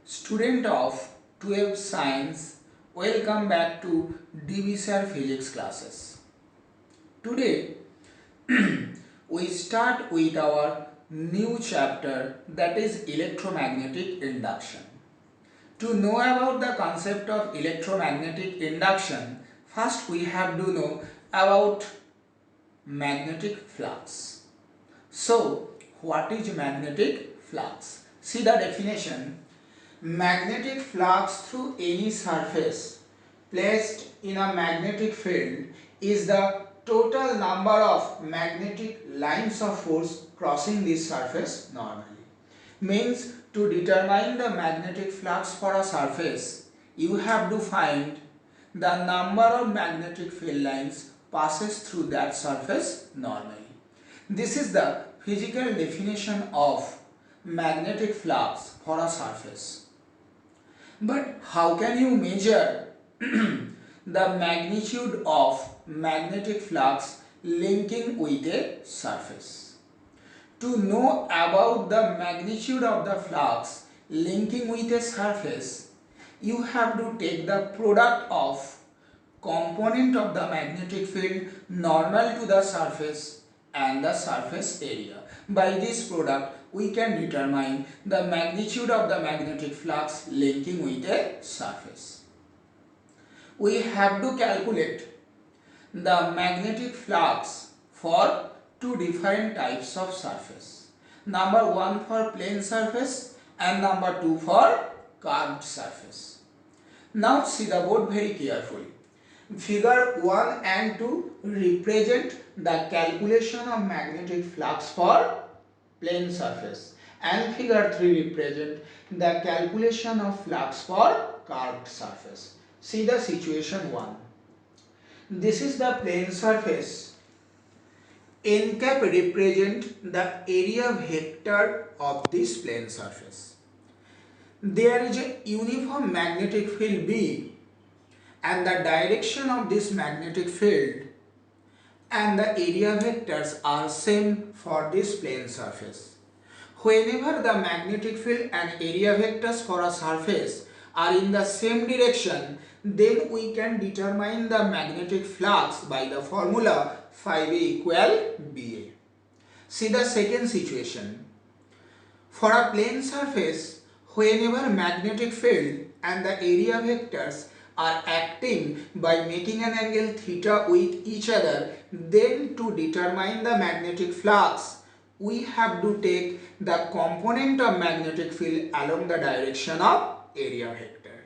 Student of 12th Science, welcome back to DBSR Physics classes. Today we start with our new chapter, that is Electromagnetic Induction. To know about the concept of electromagnetic induction, first we have to know about magnetic flux. So, what is magnetic flux? See the definition. Magnetic flux through any surface placed in a magnetic field is the total number of magnetic lines of force crossing this surface normally. Means to determine the magnetic flux for a surface, you have to find the number of magnetic field lines passes through that surface normally. This is the physical definition of magnetic flux for a surface. But how can you measure the magnitude of magnetic flux linking with a surface? To know about the magnitude of the flux linking with a surface, you have to take the product of component of the magnetic field normal to the surface and the surface area. By this product, we can determine the magnitude of the magnetic flux linking with a surface. We have to calculate the magnetic flux for two different types of surface. Number 1 for plane surface and number 2 for curved surface. Now see the board very carefully. Figure 1 and 2 represent the calculation of magnetic flux for plane surface and figure 3 represent the calculation of flux for curved surface. See the situation 1. This is the plane surface. N cap represent the area vector of this plane surface. There is a uniform magnetic field B and the direction of this magnetic field and the area vectors are same for this plane surface. Whenever the magnetic field and area vectors for a surface are in the same direction, then we can determine the magnetic flux by the formula phi B equal BA. See the second situation. For a plane surface, whenever magnetic field and the area vectors are acting by making an angle theta with each other, then to determine the magnetic flux, we have to take the component of magnetic field along the direction of area vector.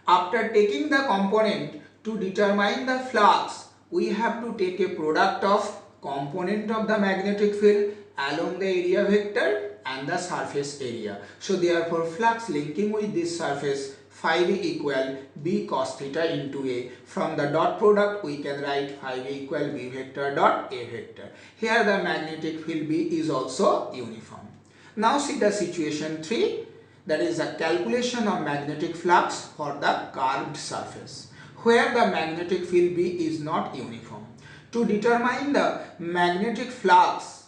After taking the component to determine the flux, we have to take a product of component of the magnetic field along the area vector and the surface area. So therefore flux linking with this surface phi B equal B cos theta into A. From the dot product we can write phi B equal B vector dot A vector. Here the magnetic field B is also uniform. Now see the situation 3, that is the calculation of magnetic flux for the curved surface where the magnetic field B is not uniform. To determine the magnetic flux,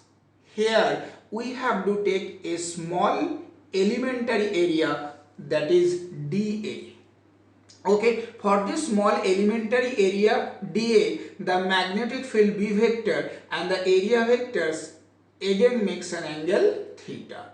here we have to take a small elementary area, that is dA. Okay, for this small elementary area dA, the magnetic field B vector and the area vectors again makes an angle theta.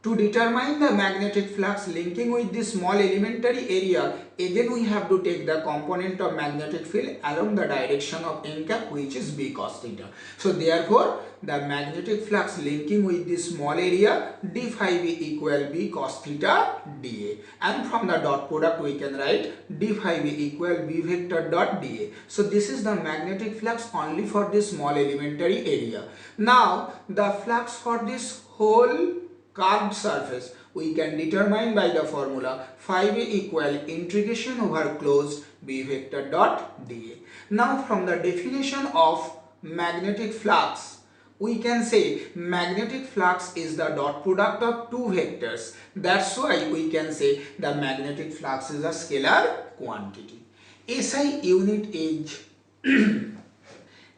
To determine the magnetic flux linking with this small elementary area, again we have to take the component of magnetic field along the direction of n cap, which is B cos theta. So therefore the magnetic flux linking with this small area d phi B equal B cos theta dA, and from the dot product we can write d phi B equal B vector dot dA. So this is the magnetic flux only for this small elementary area. Now the flux for this whole curved surface we can determine by the formula phi B equal integration over closed B vector dot dA. Now from the definition of magnetic flux, we can say magnetic flux is the dot product of two vectors. That's why we can say the magnetic flux is a scalar quantity. SI unit is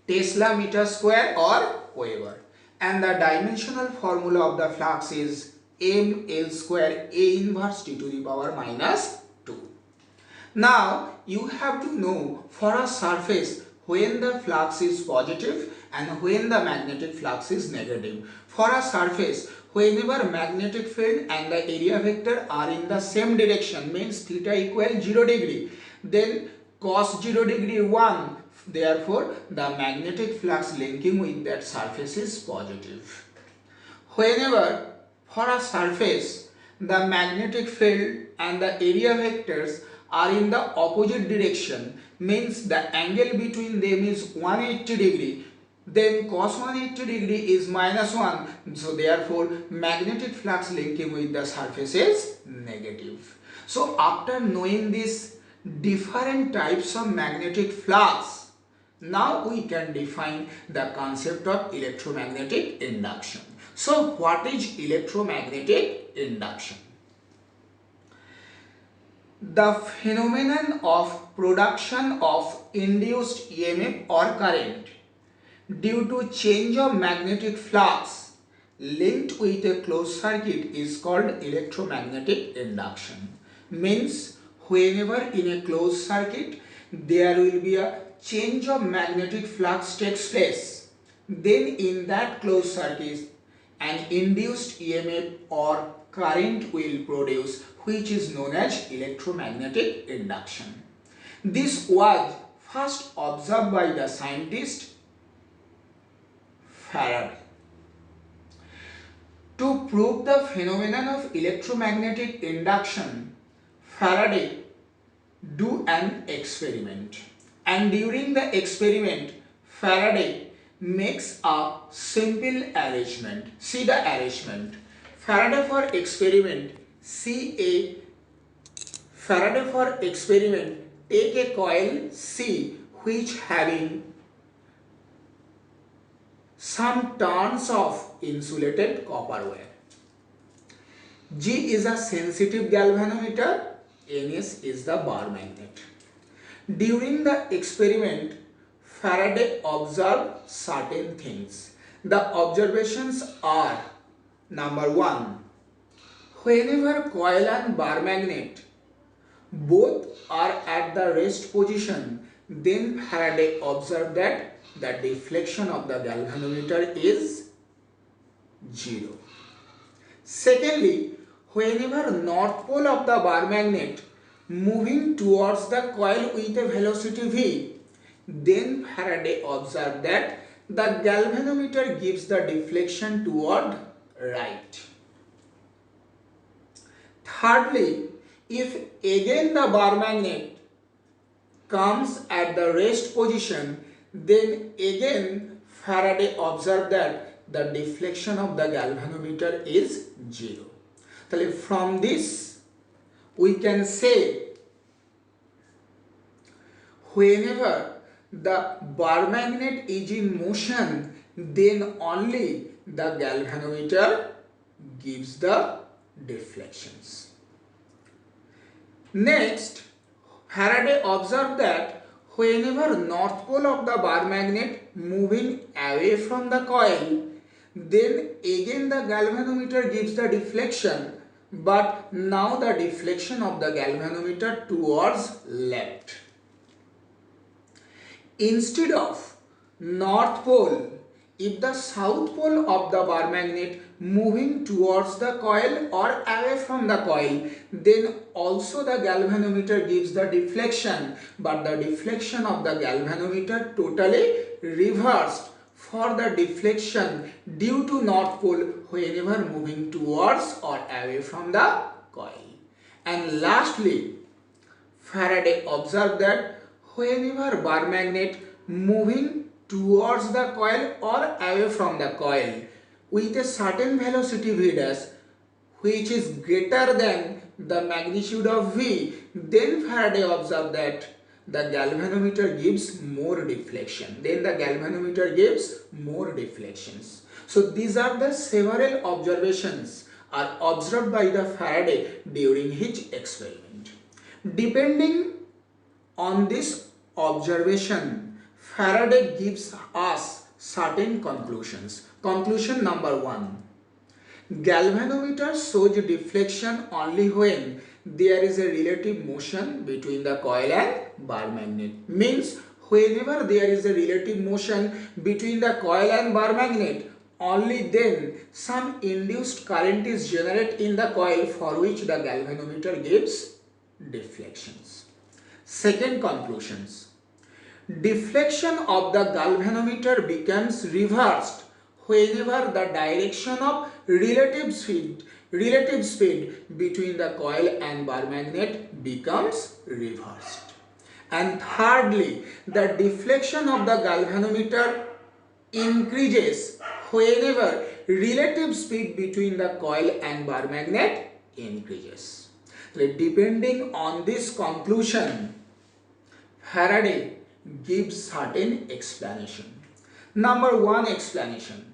Tesla meter square or Weber, and the dimensional formula of the flux is ml square A inverse T to the power minus 2. Now you have to know for a surface when the flux is positive and when the magnetic flux is negative. For a surface, whenever magnetic field and the area vector are in the same direction, means theta equal 0 degree, then cos 0 degree 1, therefore the magnetic flux linking with that surface is positive. Whenever for a surface the magnetic field and the area vectors are in the opposite direction, means the angle between them is 180 degree, then cos 180 degree is minus 1, so therefore magnetic flux linking with the surface is negative. So after knowing these different types of magnetic flux, now we can define the concept of electromagnetic induction. So what is electromagnetic induction? The phenomenon of production of induced EMF or current due to change of magnetic flux linked with a closed circuit is called electromagnetic induction. Means whenever in a closed circuit there will be a change of magnetic flux takes place, then in that closed circuit an induced EMF or current will produce, which is known as electromagnetic induction. This was first observed by the scientist Faraday. To prove the phenomenon of electromagnetic induction, Faraday do an experiment, and during the experiment Faraday makes a simple arrangement. See the arrangement. Faraday for experiment take a coil C which having some turns of insulated copper wire. G is a sensitive galvanometer, Ns is the bar magnet. During the experiment, Faraday observed certain things. The observations are: number 1, whenever coil and bar magnet both are at the rest position, then Faraday observed that the deflection of the galvanometer is 0. Secondly, whenever north pole of the bar magnet moving towards the coil with a velocity v, then Faraday observed that the galvanometer gives the deflection toward right. Thirdly, if again the bar magnet comes at the rest position, then again Faraday observed that the deflection of the galvanometer is 0. So from this we can say whenever the bar magnet is in motion, then only the galvanometer gives the deflections. Next, Faraday observed that whenever north pole of the bar magnet moving away from the coil, then again the galvanometer gives the deflection, but now the deflection of the galvanometer towards left. Instead of north pole, if the south pole of the bar magnet moving towards the coil or away from the coil, then also the galvanometer gives the deflection, but the deflection of the galvanometer totally reversed for the deflection due to north pole whenever moving towards or away from the coil. And lastly, Faraday observed that whenever bar magnet moving towards the coil or away from the coil with a certain velocity v dash which is greater than the magnitude of v, then Faraday observed that the galvanometer gives more deflection. Then the galvanometer gives more deflections. So these are the several observations are observed by the Faraday during his experiment. Depending on this observation, Faraday gives us certain conclusions. Conclusion number 1. Galvanometer shows deflection only when there is a relative motion between the coil and bar magnet. Means whenever there is a relative motion between the coil and bar magnet, only then some induced current is generated in the coil, for which the galvanometer gives deflections. Second conclusions. Deflection of the galvanometer becomes reversed whenever the direction of relative speed between the coil and bar magnet becomes reversed. And thirdly, the deflection of the galvanometer increases whenever relative speed between the coil and bar magnet increases. Depending on this conclusion, Faraday gives certain explanation. Number one explanation.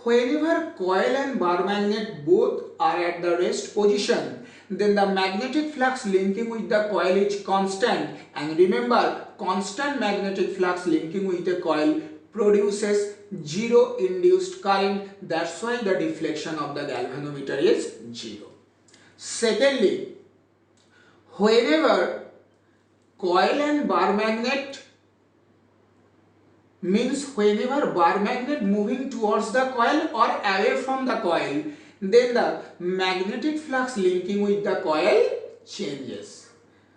Whenever coil and bar magnet both are at the rest position, then the magnetic flux linking with the coil is constant, and remember, constant magnetic flux linking with a coil produces zero induced current. That's why the deflection of the galvanometer is zero. Secondly, whenever coil and bar magnet, means whenever bar magnet moving towards the coil or away from the coil, then the magnetic flux linking with the coil changes.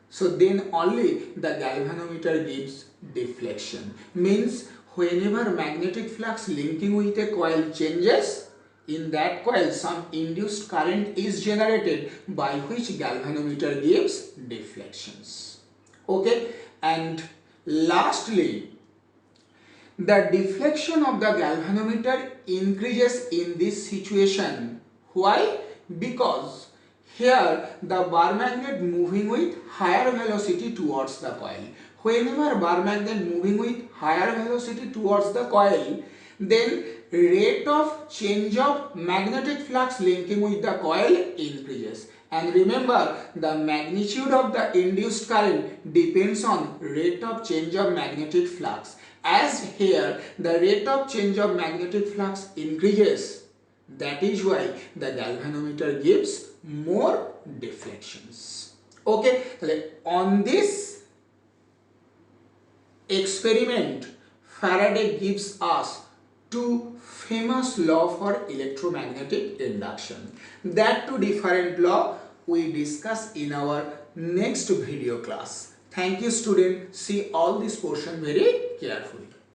So then only the galvanometer gives deflection. Means whenever magnetic flux linking with a coil changes, in that coil some induced current is generated, by which galvanometer gives deflections. Okay, and lastly, the deflection of the galvanometer increases in this situation. Why? Because here the bar magnet moving with higher velocity towards the coil. Whenever bar magnet moving with higher velocity towards the coil, then rate of change of magnetic flux linking with the coil increases. And remember, the magnitude of the induced current depends on rate of change of magnetic flux. As here the rate of change of magnetic flux increases, that is why the galvanometer gives more deflections. Okay, on this experiment, Faraday gives us two famous law for electromagnetic induction. That two different law we discuss in our next video class. Thank you, student. See all this portion very carefully.